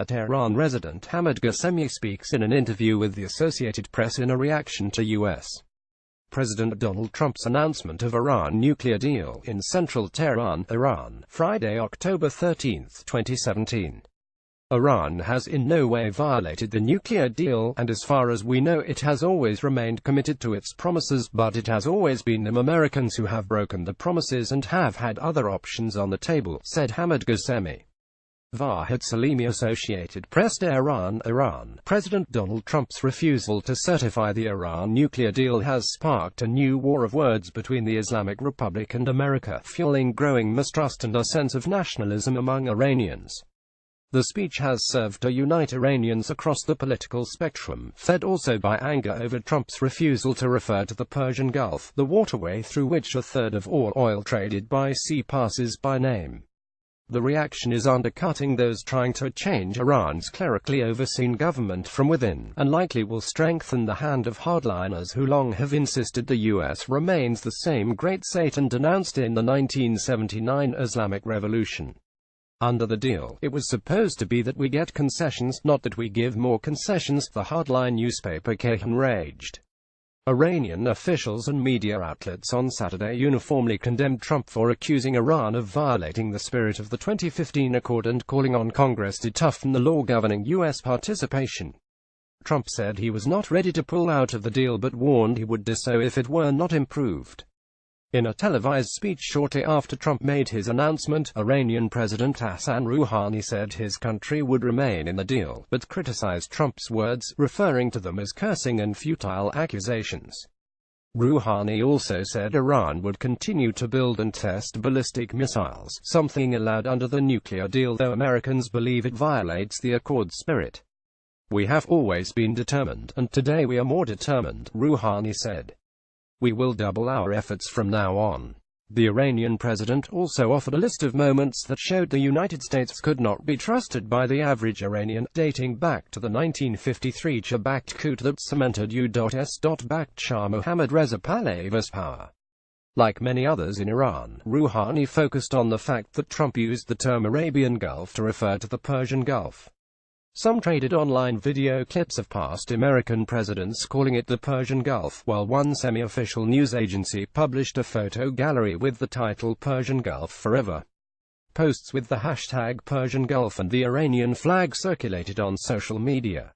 Tehran resident Hamid Ghassemi speaks in an interview with the Associated Press in a reaction to U.S. President Donald Trump's announcement of Iran nuclear deal in central Tehran, Iran, Friday, October 13, 2017. Iran has in no way violated the nuclear deal, and as far as we know it has always remained committed to its promises, but it has always been them Americans who have broken the promises and have had other options on the table, said Hamid Ghassemi. Vahid Salimi, Associated Press. Tehran, Iran. President Donald Trump's refusal to certify the Iran nuclear deal has sparked a new war of words between the Islamic Republic and America, fueling growing mistrust and a sense of nationalism among Iranians. The speech has served to unite Iranians across the political spectrum, fed also by anger over Trump's refusal to refer to the Persian Gulf, the waterway through which a third of all oil traded by sea passes, by name. The reaction is undercutting those trying to change Iran's clerically overseen government from within, and likely will strengthen the hand of hardliners who long have insisted the U.S. remains the same great Satan denounced in the 1979 Islamic Revolution. Under the deal, it was supposed to be that we get concessions, not that we give more concessions, the hardline newspaper Kayhan raged. Iranian officials and media outlets on Saturday uniformly condemned Trump for accusing Iran of violating the spirit of the 2015 accord and calling on Congress to toughen the law governing U.S. participation. Trump said he was not ready to pull out of the deal but warned he would do so if it were not improved. In a televised speech shortly after Trump made his announcement, Iranian President Hassan Rouhani said his country would remain in the deal, but criticized Trump's words, referring to them as cursing and futile accusations. Rouhani also said Iran would continue to build and test ballistic missiles, something allowed under the nuclear deal, though Americans believe it violates the accord's spirit. "We have always been determined, and today we are more determined," Rouhani said. "We will double our efforts from now on." The Iranian president also offered a list of moments that showed the United States could not be trusted by the average Iranian, dating back to the 1953 Shah-backed coup that cemented U.S.-backed Shah Mohammad Reza Pahlavi's power. Like many others in Iran, Rouhani focused on the fact that Trump used the term Arabian Gulf to refer to the Persian Gulf. Some traded online video clips of past American presidents calling it the Persian Gulf, while one semi-official news agency published a photo gallery with the title Persian Gulf Forever. Posts with the hashtag Persian Gulf and the Iranian flag circulated on social media.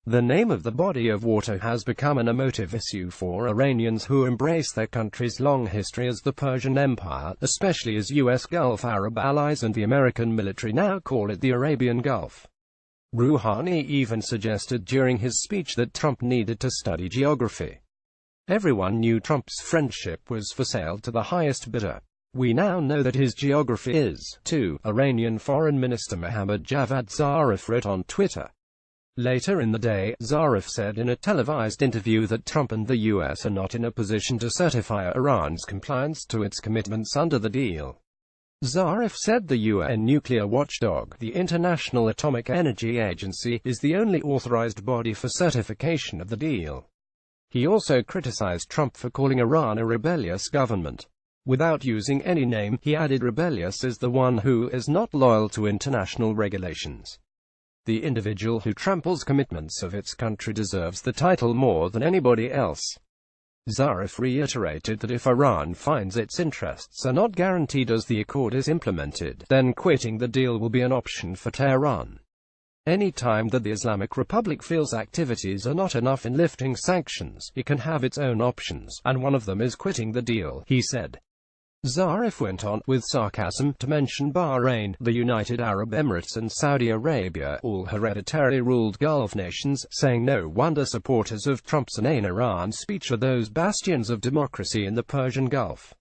The name of the body of water has become an emotive issue for Iranians who embrace their country's long history as the Persian Empire, especially as U.S. Gulf Arab allies and the American military now call it the Arabian Gulf. Rouhani even suggested during his speech that Trump needed to study geography. Everyone knew Trump's friendship was for sale to the highest bidder. We now know that his geography is, too, Iranian Foreign Minister Mohammad Javad Zarif wrote on Twitter. Later in the day, Zarif said in a televised interview that Trump and the U.S. are not in a position to certify Iran's compliance to its commitments under the deal. Zarif said the UN nuclear watchdog, the International Atomic Energy Agency, is the only authorized body for certification of the deal. He also criticized Trump for calling Iran a rebellious government. Without using any name, he added rebellious is the one who is not loyal to international regulations. The individual who tramples commitments of its country deserves the title more than anybody else. Zarif reiterated that if Iran finds its interests are not guaranteed as the accord is implemented, then quitting the deal will be an option for Tehran. Any time that the Islamic Republic feels activities are not enough in lifting sanctions, it can have its own options, and one of them is quitting the deal, he said. Zarif went on, with sarcasm, to mention Bahrain, the United Arab Emirates and Saudi Arabia, all hereditarily ruled Gulf nations, saying no wonder supporters of Trump's inane Iran speech are those bastions of democracy in the Persian Gulf.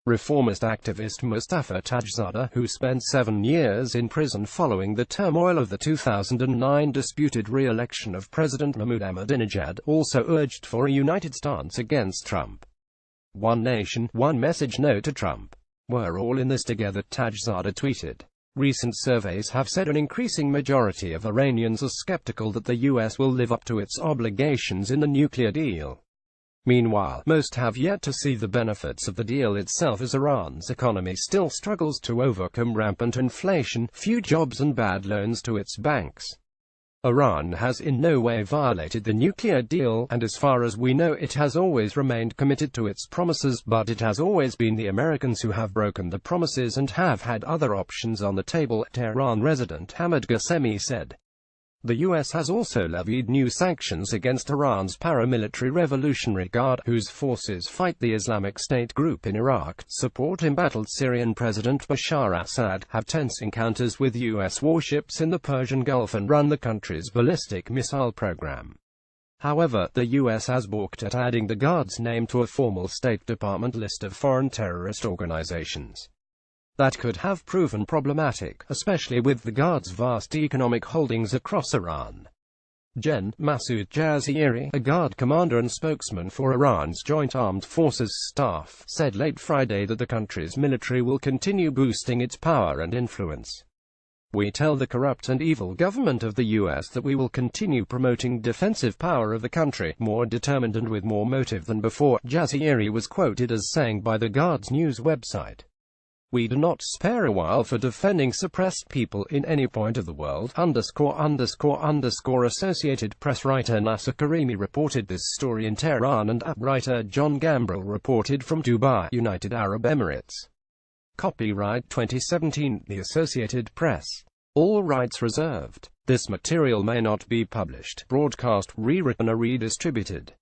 Reformist activist Mustafa Tajzadeh, who spent 7 years in prison following the turmoil of the 2009 disputed re-election of President Mahmoud Ahmadinejad, also urged for a united stance against Trump. "One nation, one message, no to Trump. We're all in this together," Tajzadeh tweeted. Recent surveys have said an increasing majority of Iranians are skeptical that the U.S. will live up to its obligations in the nuclear deal. Meanwhile, most have yet to see the benefits of the deal itself, as Iran's economy still struggles to overcome rampant inflation, few jobs and bad loans to its banks. Iran has in no way violated the nuclear deal, and as far as we know it has always remained committed to its promises, but it has always been the Americans who have broken the promises and have had other options on the table, Tehran resident Hamid Ghassemi said. The U.S. has also levied new sanctions against Iran's paramilitary Revolutionary Guard, whose forces fight the Islamic State group in Iraq, support embattled Syrian President Bashar Assad, have tense encounters with U.S. warships in the Persian Gulf, and run the country's ballistic missile program. However, the U.S. has balked at adding the Guard's name to a formal State Department list of foreign terrorist organizations. That could have proven problematic, especially with the Guard's vast economic holdings across Iran. Gen. Masoud Jazayeri, a Guard commander and spokesman for Iran's Joint Armed Forces Staff, said late Friday that the country's military will continue boosting its power and influence. We tell the corrupt and evil government of the U.S. that we will continue promoting defensive power of the country, more determined and with more motive than before, Jazayeri was quoted as saying by the Guard's news website. We do not spare a while for defending suppressed people in any point of the world, ______. Associated Press writer Nasser Karimi reported this story in Tehran, and app writer John Gambrell reported from Dubai, United Arab Emirates. Copyright 2017, The Associated Press. All rights reserved. This material may not be published, broadcast, rewritten or redistributed.